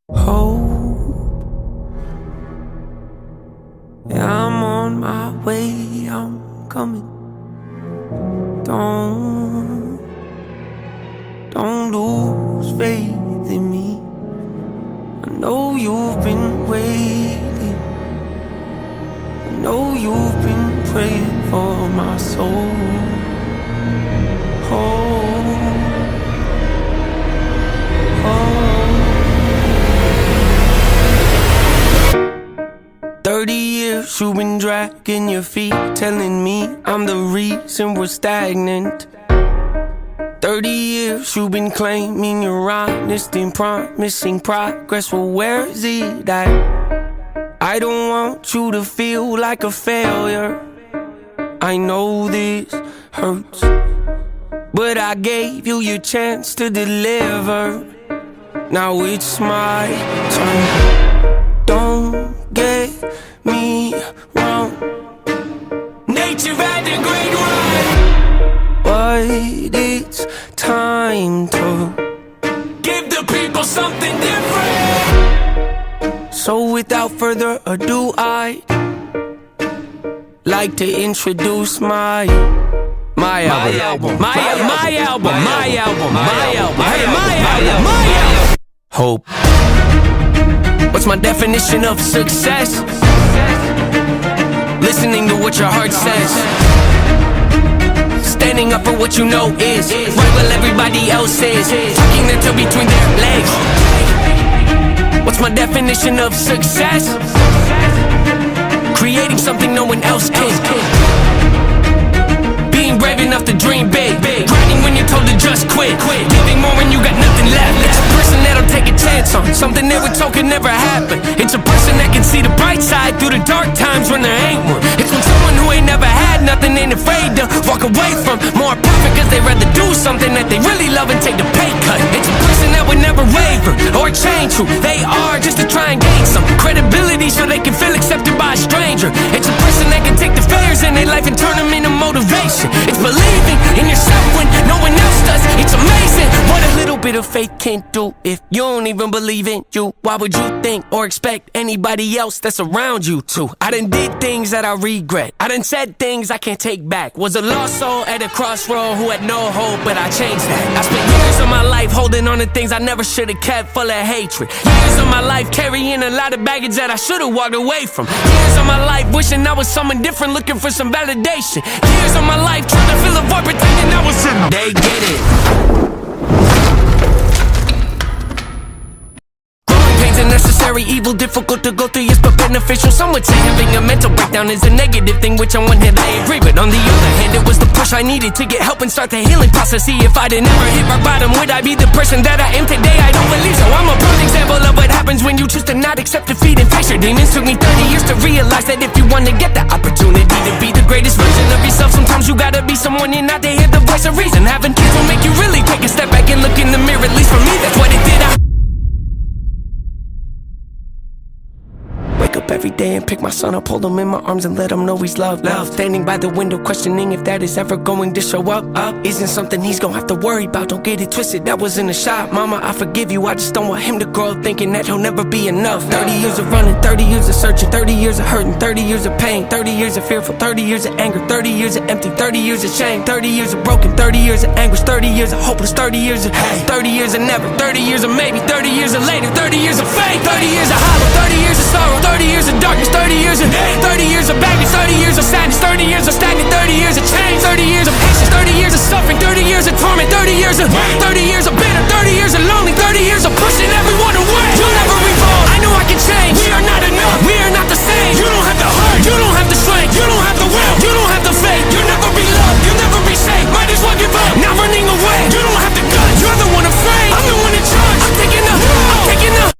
Hope, yeah, I'm on my way, I'm coming. Don't lose faith in me. I know you've been waiting. I know you've been praying for my soul. Hope, hope. 30 years you've been dragging your feet, telling me I'm the reason we're stagnant. 30 years you've been claiming you're honest and promising progress. Well, where is it at? I don't want you to feel like a failure. I know this hurts, but I gave you your chance to deliver. Now it's my turn. Don't get me wrong, nature had a great run, but it's time to give the people something different. So without further ado, I'd like to introduce my album. Hope. What's my definition of success? Listening to what your heart says, standing up for what you know is right while everybody else is tucking their tail between their legs. What's my definition of success? Creating something no one else can. Being brave enough to dream big, grinding when you're told to just quit, giving more when you got nothing left. It's a person that'll take a chance on something they were told could never happen. It's a person that can see the bright side through the dark times when there ain't one. It's when someone who ain't never had nothing ain't afraid to walk away from more profit, cause they rather do something that they really love and take the pay cut. It's a person that would never waver or change who they are just to try and gain some credibility so they can feel accepted by a stranger. It's a person that can take the failures in their life and turn them into motivation. It's believing in yourself when no one else does. It's amazing what a little bit of faith can do. If you don't even believe in you, why would you think or expect anybody else that's around you to? I done did things that I regret. I done said things I can't take back. Was a lost soul at a crossroad who had no hope, but I changed that. I spent years of my life holding on to things I never should have kept, full of hatred. Years of my life carrying a lot of baggage that I should have walked away from. Years of my life wishing I was someone different, looking for some validation. Years of my life trying to fill a void, pretending I was him. They get it. Necessary evil, difficult to go through, yes, but beneficial. Some would say having a mental breakdown is a negative thing, which on one hand I agree, but on the other hand, it was the push I needed to get help and start the healing process. See, if I didn't ever hit my bottom, would I be the person that I am today? I don't believe so. I'm a prime example of what happens when you choose to not accept defeat and face your demons. Took me 30 years to realize that if you want to get the opportunity to be the greatest version of yourself, sometimes you gotta be someone you're not to hear the voice of reason. Having kids will make you really take a step back and look in the mirror. At least for me, that's what it did. Wake up every day and pick my son up, hold him in my arms and let him know he's loved. Standing by the window questioning if that is ever going to show up. Isn't something he's gonna have to worry about, don't get it twisted, that was in a shot. Mama, I forgive you, I just don't want him to grow up thinking that he'll never be enough. 30 years of running, 30 years of searching, 30 years of hurting, 30 years of pain, 30 years of fearful, 30 years of anger, 30 years of empty, 30 years of shame, 30 years of broken, 30 years of anguish, 30 years of hopeless, 30 years of hate, 30 years of never, 30 years of maybe, 30 years of later, 30 years of fate, 30 years of hollow, 30 years of sorrow, 30 years of darkness, 30 years of hate, 30 years of baggage, 30 years of sadness, 30 years of stagnant, 30 years of change, 30 years of patience, 30 years of suffering, 30 years of torment, 30 years of 30 years of bitter, 30 years of lonely, 30 years of pushing everyone away. You'll never evolve, I know I can change. We are not enough, we are not the same. You don't have the heart, you don't have the strength, you don't have the will, you don't have the faith. You'll never be loved, you'll never be safe. Might as well give up, not running away. You don't have the guts, you're the one afraid. I'm the one in charge, I'm taking the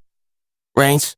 reins.